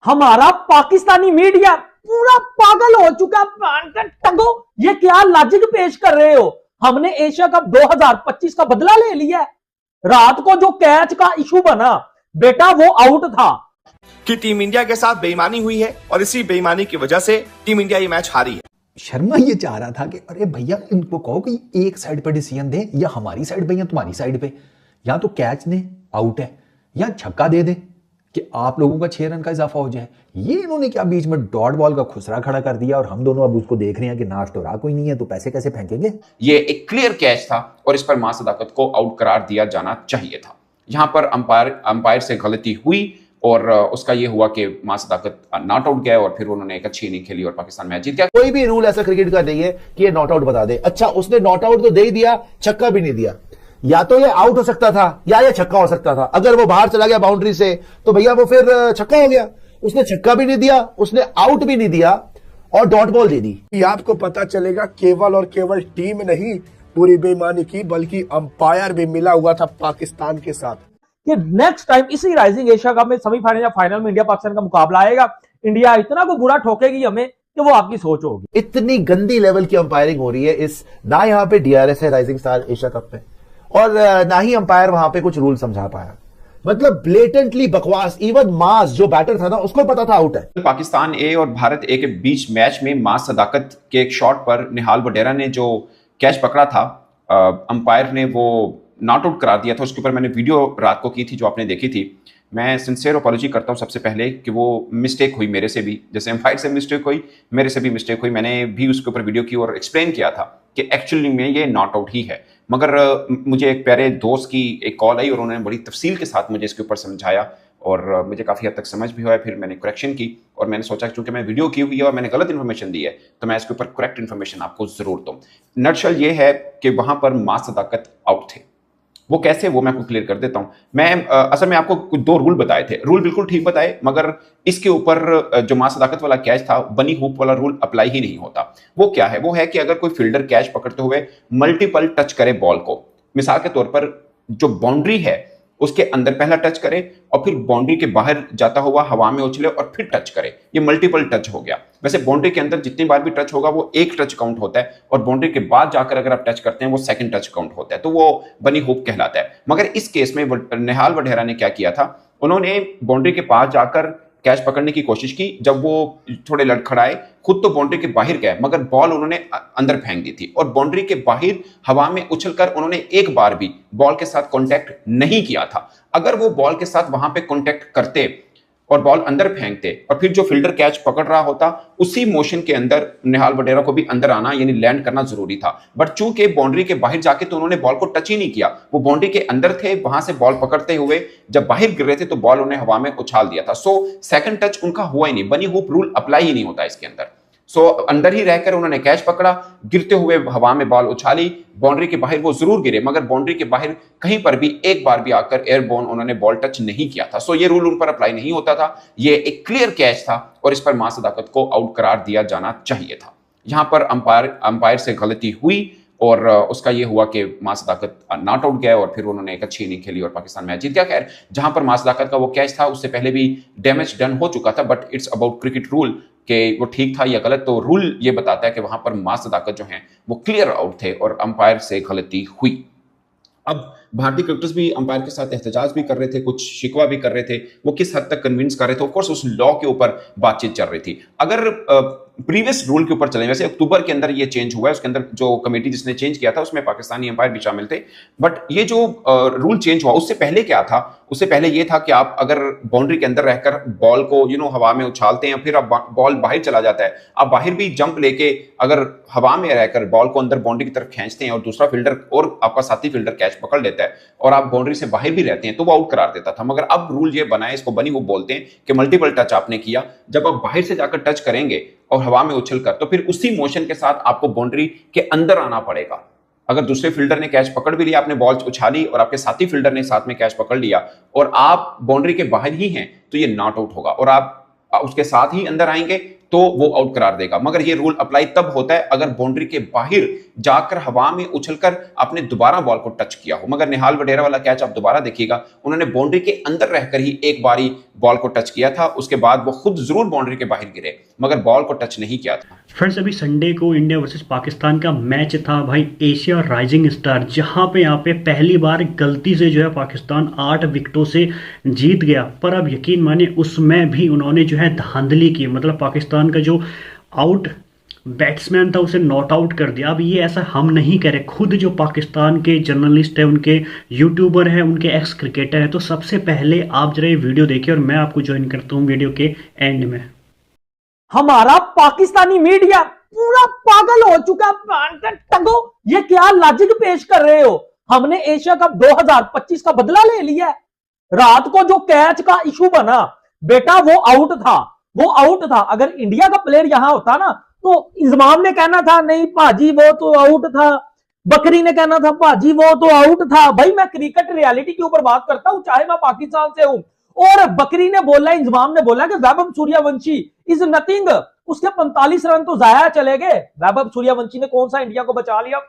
हमारा पाकिस्तानी मीडिया पूरा पागल हो चुका। टगो, ये क्या लॉजिक पेश कर रहे हो? हमने एशिया कप 2025 का बदला ले लिया है। रात को जो कैच का इशू बना बेटा, वो आउट था कि टीम इंडिया के साथ बेईमानी हुई है और इसी बेईमानी की वजह से टीम इंडिया ये मैच हारी है। शर्मा ये चाह रहा था कि अरे भैया इनको कहो कि एक साइड पे डिसीजन दे, या हमारी साइड पे या तुम्हारी साइड पे, या तो कैच ने आउट है या छक्का दे दे कि आप लोगों का 6 रन का इजाफा हो जाए। ये इन्होंने क्या बीच में डॉट बॉल का खुसरा खड़ा कर दिया और हम दोनों अब उसको देख रहे हैं कि नाच तो रहा कोई नहीं है, तो पैसे कैसे फेंकेंगे। ये एक क्लियर कैच था और इस पर मां सदाकत को आउट करार दिया जाना चाहिए था। यहां पर अंपायर से गलती हुई और उसका ये हुआ कि मां सदाकत नॉट आउट गया और फिर उन्होंने एक अच्छी इनिंग खेली और पाकिस्तान मैच जीत गया। कोई भी रूल ऐसा क्रिकेट का नहीं है कि ये नॉट आउट बता दे। अच्छा, उसने नॉट आउट तो दे ही दिया, छक्का भी नहीं दिया। या तो ये आउट हो सकता था या ये छक्का हो सकता था। अगर वो बाहर चला गया बाउंड्री से तो भैया वो फिर छक्का हो गया। उसने छक्का भी नहीं दिया, उसने आउट भी नहीं दिया और डॉट बॉल दे दी। आपको पता चलेगा केवल और केवल टीम नहीं पूरी बेईमानी की, बल्कि अंपायर भी मिला हुआ था पाकिस्तान के साथ। कि नेक्स्ट टाइम इसी राइजिंग एशिया कप में सेमीफाइनल या फाइनल में इंडिया पाकिस्तान का मुकाबला आएगा, इंडिया इतना को बुरा ठोकेगी हमें कि वो आपकी सोच होगी। इतनी गंदी लेवल की अंपायरिंग हो रही है इस, ना यहाँ पे डीआरएस है राइजिंग स्टार एशिया कप में, और ना ही अंपायर वहां पे कुछ रूल समझा पाया। मतलब ब्लेटेंटली बकवास। इवन मास जो बैटर था ना, उसको पता था आउट है। पाकिस्तान ए और भारत ए के बीच मैच में मां सदाकत के एक शॉट पर निहाल वडेरा ने जो कैच पकड़ा था, अंपायर ने वो नॉट आउट करार दिया था। उसके ऊपर मैंने वीडियो रात को की थी जो आपने देखी थी। मैं सिंसियर अपॉलॉजी करता हूं सबसे पहले कि वो मिस्टेक हुई मेरे से भी, जैसे अंपायर से मिस्टेक हुई मेरे से भी मिस्टेक हुई। मैंने भी उसके ऊपर वीडियो की और एक्सप्लेन किया था कि एक्चुअली में ये नॉट आउट ही है। मगर मुझे एक प्यारे दोस्त की एक कॉल आई और उन्होंने बड़ी तफसील के साथ मुझे इसके ऊपर समझाया और मुझे काफ़ी हद तक समझ भी हुआ। फिर मैंने करेक्शन की और मैंने सोचा चूंकि मैं वीडियो की हुई है और मैंने गलत इन्फॉर्मेशन दी है तो मैं इसके ऊपर करेक्ट इन्फॉर्मेशन आपको जरूर दूं। नटशल ये है कि वहां पर मां सदाकत आउट थे। वो कैसे, वो मैं आपको क्लियर कर देता हूं। मैं असल में आपको कुछ 2 रूल बताए थे, रूल बिल्कुल ठीक बताए, मगर इसके ऊपर जो मां सदाकत वाला कैच था, बनी हुप वाला रूल अप्लाई ही नहीं होता। वो क्या है? वो है कि अगर कोई फील्डर कैच पकड़ते हुए मल्टीपल टच करे बॉल को, मिसाल के तौर पर जो बाउंड्री है उसके अंदर पहला टच करे और फिर बाउंड्री के बाहर जाता हुआ हवा में उछले और फिर टच करे, ये मल्टीपल टच हो गया। वैसे बाउंड्री के अंदर जितनी बार भी टच होगा वो एक टच काउंट होता है और बाउंड्री के बाद जाकर अगर आप टच करते हैं वो सेकंड टच काउंट होता है, तो वो बनी हुप कहलाता है। मगर इस केस में निहाल वडेरा ने क्या किया था, उन्होंने बाउंड्री के पास जाकर कैच पकड़ने की कोशिश की। जब वो थोड़े लड़खड़ाए, खुद तो बाउंड्री के बाहर गए मगर बॉल उन्होंने अंदर फेंक दी थी और बाउंड्री के बाहर हवा में उछलकर उन्होंने एक बार भी बॉल के साथ कांटेक्ट नहीं किया था। अगर वो बॉल के साथ वहां पे कांटेक्ट करते और बॉल अंदर फेंकते और फिर जो फील्डर कैच पकड़ रहा होता, उसी मोशन के अंदर निहाल वडेरा को भी अंदर आना यानी लैंड करना जरूरी था। बट चूंकि बाउंड्री के बाहर जाके तो उन्होंने बॉल को टच ही नहीं किया, वो बाउंड्री के अंदर थे, वहां से बॉल पकड़ते हुए जब बाहर गिर रहे थे तो बॉल उन्हें हवा में उछाल दिया था। सो सेकंड टच उनका हुआ ही नहीं, बनी हुप रूल अप्लाई ही नहीं होता इसके अंदर। सो अंदर ही रहकर उन्होंने कैच पकड़ा, गिरते हुए हवा में बॉल उछाली, बाउंड्री के बाहर वो जरूर गिरे मगर बाउंड्री के बाहर कहीं पर भी एक बार भी आकर एयरबोर्न उन्होंने बॉल टच नहीं किया था। सो ये रूल उन पर अप्लाई नहीं होता था। ये एक क्लियर कैच था और इस पर मां सदाकत को आउट करार दिया जाना चाहिए था। यहां पर अंपायर से गलती हुई और उसका ये हुआ कि मां सदाकत नॉट आउट गया और फिर उन्होंने एक अच्छी इनिंग खेली और पाकिस्तान मैच जीत गया। खैर, जहां पर मां सदाकत का वो कैच था उससे पहले भी डैमेज डन हो चुका था, but it's about cricket rule कि वो ठीक था या गलत। तो रूल ये बताता है कि वहां पर मां सदाकत जो हैं वो क्लियर आउट थे और अंपायर से गलती हुई। अब भारतीय क्रिकेटर्स भी अंपायर के साथ एहतजाज भी कर रहे थे, कुछ शिकवा भी कर रहे थे। वो किस हद तक कन्विंस कर रहे थे, ऑफ कोर्स उस लॉ के ऊपर बातचीत चल रही थी। अगर प्रीवियस रूल के ऊपर चले, वैसे अक्टूबर के अंदर ये चेंज हुआ है, उसके अंदर जो कमेटी जिसने चेंज किया था उसमें पाकिस्तानी अंपायर भी शामिल थे। बट ये जो रूल चेंज हुआ उससे पहले क्या था, उससे पहले ये था कि आप अगर बाउंड्री के अंदर रहकर बॉल को हवा में उछालते हैं, फिर अब बॉल बाहर चला जाता है, आप बाहर भी जंप लेके अगर हवा में रहकर बॉल को अंदर बाउंड्री की तरफ खींचते हैं और दूसरा फील्डर और आपका साथी फील्डर कैच पकड़ लेता है और आप बाउंड्री से बाहर भी रहते हैं तो वो आउट करार देता था। मगर अब रूल ये बना है, इसको बनी वो बोलते हैं कि मल्टीपल टच आपने किया, जब आप बाहर से जाकर टच करेंगे और हवा में उछलकर तो फिर उसी मोशन के साथ आपको बाउंड्री के अंदर आना पड़ेगा। अगर दूसरे फील्डर ने कैच पकड़ भी लिया, आपने बॉल उछाली और आपके साथी फील्डर ने साथ में कैच पकड़ लिया और आप बाउंड्री के बाहर ही हैं तो ये नॉट आउट होगा और आप उसके साथ ही अंदर आएंगे तो वो आउट करार देगा। मगर ये रूल अप्लाई तब होता है अगर बाउंड्री के बाहर जाकर हवा में उछलकर आपने दोबारा बॉल को टच किया हो। मगर निहाल वडेरा वाला कैच आप दोबारा देखिएगा, उन्होंने बाउंड्री के अंदर रहकर ही एक बारी बॉल को टच किया था, उसके बाद वो खुद जरूर बाउंड्री के बाहर गिरे मगर बॉल को टच नहीं किया था। फ्रेंड्स, अभी संडे को इंडिया वर्सेस पाकिस्तान का मैच था भाई, एशिया राइजिंग स्टार, जहां पे यहाँ पे पहली बार गलती से जो है पाकिस्तान 8 विकेटों से जीत गया। पर अब यकीन मानिए उसमें भी उन्होंने जो है धांधली की, मतलब पाकिस्तान का जो आउट बैट्समैन था उसे नॉट आउट कर दिया। अब ये ऐसा हम नहीं कह रहे, खुद जो पाकिस्तान के जर्नलिस्ट है, उनके यूट्यूबर हैं, उनके एक्स क्रिकेटर हैं। तो सबसे पहले आप जरा ये वीडियो देखिए और मैं आपको ज्वाइन करता हूँ वीडियो के एंड में। हमारा पाकिस्तानी मीडिया पूरा पागल हो चुका है। टंगो, ये क्या लॉजिक पेश कर रहे हो? हमने एशिया कप 2025 का बदला ले लिया है। रात को जो कैच का इशू बना बेटा, वो आउट था, वो आउट था। अगर इंडिया का प्लेयर यहां होता ना तो इंजमाम ने कहना था नहीं भाजी वो तो आउट था, बकरी ने कहना था भाजी वो तो आउट था। भाई मैं क्रिकेट रियलिटी के ऊपर बात करता हूं, चाहे मैं पाकिस्तान से हूं। और बकरी ने बोला, इंजमाम ने बोला कि वैभव सूर्यवंशी इज नथिंग, उसके 45 रन तो जाया चले गए। वैभव सूर्यवंशी ने कौन सा इंडिया को बचा लिया?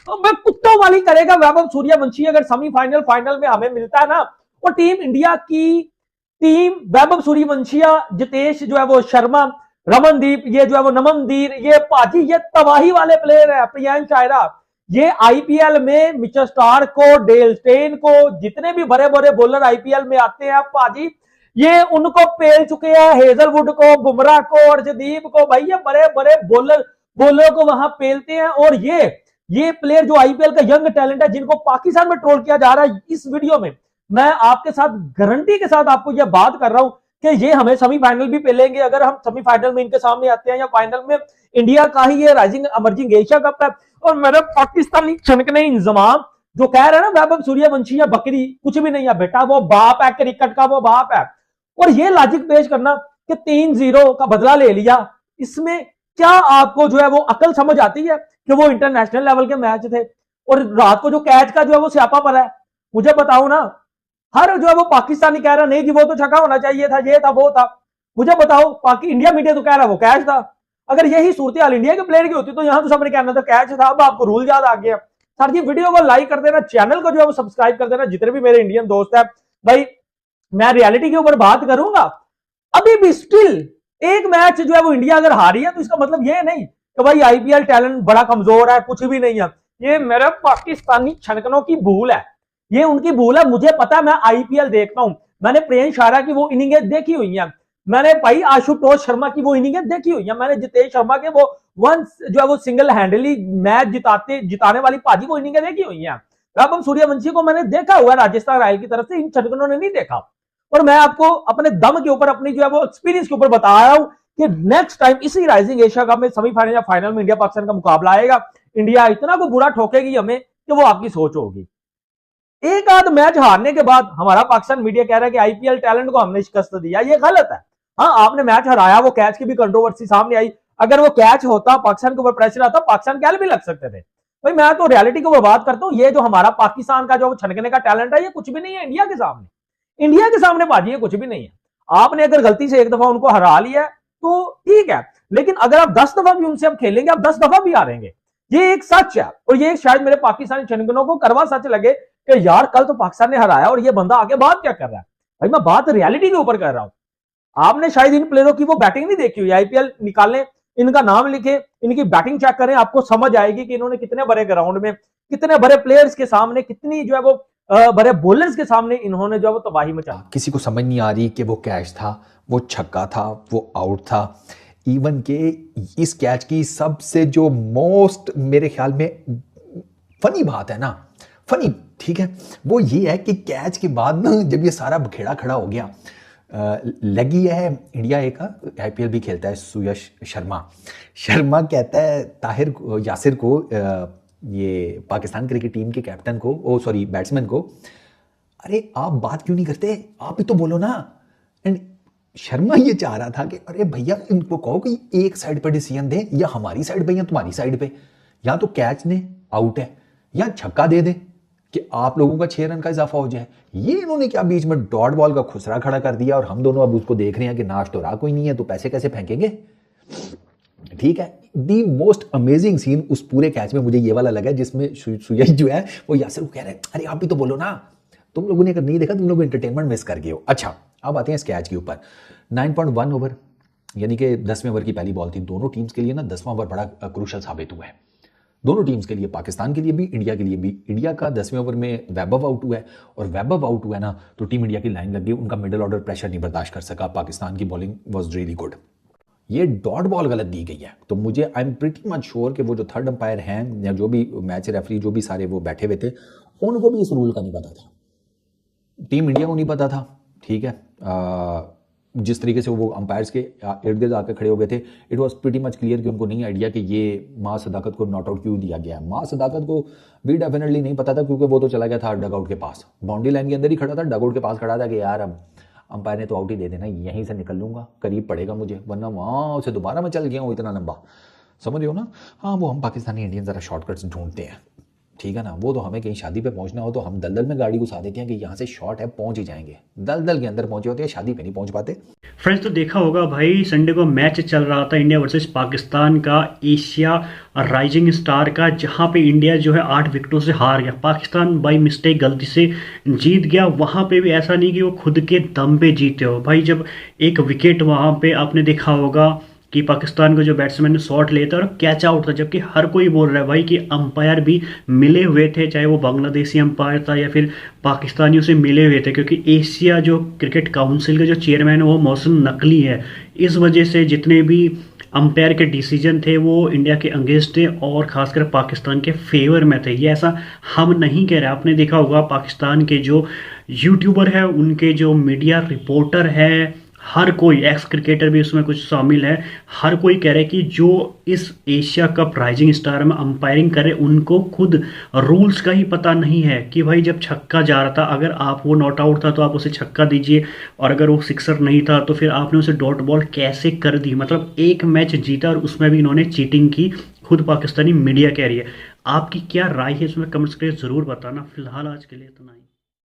मैं कुत्तों वाली करेगा वैभव सूर्यवंशी अगर सेमीफाइनल फाइनल में हमें मिलता है ना। और टीम इंडिया की टीम वैभव सूर्यवंशिया, जितेश जो है वो शर्मा, रमनदीप ये जो है वो नमनदीर, ये पाजी ये तबाही वाले प्लेयर है। प्रियांश आयरा, ये आईपीएल में मिचेल स्टार्क को, डेल स्टेन को, जितने भी बड़े बड़े बॉलर आईपीएल में आते हैं पाजी, ये उनको पेल चुके हैं। हेजलवुड को, बुमराह को, अर्शदीप को, भाई ये बड़े बड़े बॉलर को वहां पेलते हैं। और ये प्लेयर जो आईपीएल का यंग टैलेंट है, जिनको पाकिस्तान में ट्रोल किया जा रहा है, इस वीडियो में मैं आपके साथ गारंटी के साथ आपको यह बात कर रहा हूं कि ये हमें सेमीफाइनल भी पेलेंगे अगर हम सेमीफाइनल में इनके सामने आते हैं, या फाइनल में। इंडिया का ही ये राइजिंग इमर्जिंग एशिया कप है। और मेरे पाकिस्तानी छनकने इंजमाम जो कह रहे हैं ना वैभव सूर्यवंशी या बकरी, कुछ भी नहीं है बेटा, वो बाप है, क्रिकेट का वो बाप है। और ये लॉजिक पेश करना कि 3-0 का बदला ले लिया, इसमें क्या आपको जो है वो अकल समझ आती है कि वो इंटरनेशनल लेवल के मैच थे? और रात को जो कैच का जो है वो स्यापा पर है, मुझे बताओ ना। हर जो है वो पाकिस्तानी कह रहा नहीं जी वो तो छक्का होना चाहिए था, ये था वो था। मुझे बताओ, इंडिया मीडिया तो कह रहा वो कैच था। अगर यही सूरत हाल इंडिया के प्लेयर की होती तो यहां तो सबने कहना था कैच था। अब आपको रूल याद आ गया। सर जी वीडियो को लाइक कर देना, चैनल को जो है वो सब्सक्राइब कर देना। जितने भी मेरे इंडियन दोस्त है भाई, मैं रियलिटी के ऊपर बात करूंगा। अभी भी स्टिल एक मैच जो है वो इंडिया अगर हारी है तो इसका मतलब ये नहीं कि भाई आईपीएल टैलेंट बड़ा कमजोर है, कुछ भी नहीं है। ये मेरे पाकिस्तानी छनकनों की भूल है, ये उनकी भूल है। मुझे पता है, मैं आईपीएल देखता हूं, मैंने प्रियांश आयरा की वो इनिंगें देखी हुई हैं, मैंने भाई आशुतोष शर्मा की वो इनिंगें देखी हुई है, मैंने जितेश शर्मा के वो वंस जो है वो सिंगल हैंडली मैच जिताने वाली पाजी वो इनिंगें देखी हुई हैं। वैभव सूर्यवंशी को मैंने देखा हुआ है राजस्थान रॉयल की तरफ से, इन छनकनों ने नहीं देखा। और मैं आपको अपने दम के ऊपर, अपनी जो है वो एक्सपीरियंस के ऊपर बता रहा हूं कि नेक्स्ट टाइम इसी राइजिंग एशिया कप में सेमीफाइनल या फाइनल में इंडिया पाकिस्तान का मुकाबला आएगा, इंडिया इतना को बुरा ठोकेगी हमें कि वो आपकी सोच होगी। एक आध मैच हारने के बाद हमारा पाकिस्तान मीडिया कह रहा है कि आईपीएल टैलेंट को हमने शिकस्त दिया, ये गलत है। हाँ, आपने मैच हराया, वो कैच की भी कंट्रोवर्सी सामने आई। अगर वो कैच होता, पाकिस्तान के ऊपर प्रेशर आता, पाकिस्तान कैल भी लग सकते थे। भाई मैं तो रियलिटी के ऊपर बात करता हूँ। ये जो हमारा पाकिस्तान का जो छनकने का टैलेंट है, ये कुछ भी नहीं है इंडिया के सामने। इंडिया के सामने बाजी ये कुछ भी नहीं है। आपने अगर गलती से एक दफा उनको हरा लिया तो ठीक है, लेकिन अगर आप 10 दफा भी उनसे अब खेलेंगे, आप 10 दफा भी हारेंगे। ये एक सच है। और ये शायद मेरे पाकिस्तानी छनकनों को करवा सच लगे कि यार कल तो पाकिस्तान ने हराया और ये बंदा आगे बात क्या कर रहा है। भाई मैं बात रियलिटी के ऊपर कर रहा हूं। आपने शायद इन प्लेयरों की वो बैटिंग नहीं देखी हुई। आईपीएल निकालें, इनका नाम लिखे, इनकी बैटिंग चेक करें, आपको समझ आएगी कि इन्होंने कितने बड़े ग्राउंड में, कितने बड़े प्लेयर्स के सामने, कितनी जो है वो बड़े बॉलर्स के सामने इन्होंने जो है वो तबाही मचाई। किसी को समझ नहीं आ रही कि वो कैच था, वो छक्का था, वो आउट था। इवन के इस कैच की सबसे जो मोस्ट मेरे ख्याल में फनी बात है ना, फनी ठीक है, वो ये है कि कैच के बाद ना जब ये सारा बखेड़ा खड़ा हो गया, लगी है इंडिया ए का आईपीएल भी खेलता है सुयश शर्मा कहता है ताहिर यासिर को, ये पाकिस्तान क्रिकेट टीम के कैप्टन को, बैट्समैन को, अरे आप बात क्यों नहीं करते, आप ही तो बोलो ना। एंड शर्मा ये चाह रहा था कि अरे भैया इनको कहो कि एक साइड पर डिसीजन दे, या हमारी साइड पे या तुम्हारी साइड पे, या तो कैच ने आउट है या छक्का दे दे, कि आप लोगों का 6 रन का इजाफा हो जाए। ये इन्होंने क्या बीच में डॉट बॉल का खुसरा खड़ा कर दिया और हम दोनों अब उसको देख रहे हैं कि नाश तो रहा कोई नहीं है तो पैसे कैसे फेंकेंगे। ठीक है, दी मोस्ट अमेजिंग सीन उस पूरे कैच में मुझे ये वाला लगा जिसमें सुयश जो है वो यासिर को कह रहे हैं अरे आप भी तो बोलो ना, तुम लोगों ने अगर नहीं देखा तुम लोग एंटरटेनमेंट मिस कर गए हो। अच्छा अब आते हैं इस कैच के ऊपर। 9.1 ओवर यानी कि 10वें ओवर की पहली बॉल थी। दोनों टीम्स के लिए ना 10वां ओवर बड़ा क्रूशल साबित हुआ है, दोनों टीम्स के लिए, पाकिस्तान के लिए भी इंडिया के लिए भी। इंडिया का 10वें ओवर में वैभव आउट हुआ है और वैभव आउट हुआ है ना तो टीम इंडिया की लाइन लग गई, उनका मिडिल ऑर्डर प्रेशर नहीं बर्दाश्त कर सका। पाकिस्तान की बॉलिंग वॉज रियली गुड। ये डॉट बॉल गलत दी गई है तो मुझे I am pretty much sure कि वो जो थर्ड अंपायर हैं या जो भी मैच रेफरी जो भी सारे वो बैठे हुए थे उनको भी इस रूल का नहीं पता था, टीम इंडिया को नहीं पता था। ठीक है, जिस तरीके से वो अंपायर्स के इर्द गिर्द आकर खड़े हो गए थे, it was pretty much clear कि उनको नहीं आइडिया कि ये माँ सदाकत को नॉट आउट क्यों दिया गया है। माँ सदाकत को भी डेफिनेटली नहीं पता था क्योंकि वो तो चला गया था डगआउट के पास, बाउंड्री लाइन के अंदर ही खड़ा था, डगआउट के पास खड़ा था कि यार अब अंपायर ने तो आउट ही दे देना, यहीं से निकल लूंगा, करीब पड़ेगा मुझे, वरना वहाँ से दोबारा मैं चल गया हूँ इतना लंबा, समझ रहे हो ना। हाँ वो हम पाकिस्तानी इंडियन ज़रा शॉर्टकट्स ढूंढते हैं, ठीक है ना। वो तो हमें कहीं शादी पे पहुंचना हो तो हम दलदल में गाड़ी घुसा देते हैं कि यहाँ से शॉर्ट है पहुंच ही जाएंगे, दलदल के अंदर पहुंचे होते हैं, शादी पे नहीं पहुंच पाते। फ्रेंड्स तो देखा होगा भाई संडे को मैच चल रहा था इंडिया वर्सेस पाकिस्तान का, एशिया राइजिंग स्टार का, जहां पे इंडिया जो है 8 विकेटों से हार गया, पाकिस्तान बाई मिस्टेक गलती से जीत गया। वहां पे भी ऐसा नहीं कि वो खुद के दम पे जीते हो भाई, जब एक विकेट वहां पे आपने देखा होगा कि पाकिस्तान को जो बैट्समैन ने शॉट लिया था और कैच आउट था, जबकि हर कोई बोल रहा है भाई कि अंपायर भी मिले हुए थे, चाहे वो बांग्लादेशी अंपायर था या फिर पाकिस्तानियों से मिले हुए थे, क्योंकि एशिया जो क्रिकेट काउंसिल के जो चेयरमैन है वो मौसम नकली है। इस वजह से जितने भी अंपायर के डिसीजन थे वो इंडिया के अगेंस्ट थे और खासकर पाकिस्तान के फेवर में थे। ये ऐसा हम नहीं कह रहे, आपने देखा होगा पाकिस्तान के जो यूट्यूबर है, उनके जो मीडिया रिपोर्टर है, हर कोई, एक्स क्रिकेटर भी उसमें कुछ शामिल है, हर कोई कह रहे हैं कि जो इस एशिया कप राइजिंग स्टार में अंपायरिंग करे उनको खुद रूल्स का ही पता नहीं है कि भाई जब छक्का जा रहा था, अगर आप वो नॉट आउट था तो आप उसे छक्का दीजिए, और अगर वो सिक्सर नहीं था तो फिर आपने उसे डॉट बॉल कैसे कर दी। मतलब एक मैच जीता और उसमें भी इन्होंने चीटिंग की, खुद पाकिस्तानी मीडिया कह रही है। आपकी क्या राय है इसमें कमेंट्स करके ज़रूर बताना। फिलहाल आज के लिए इतना ही।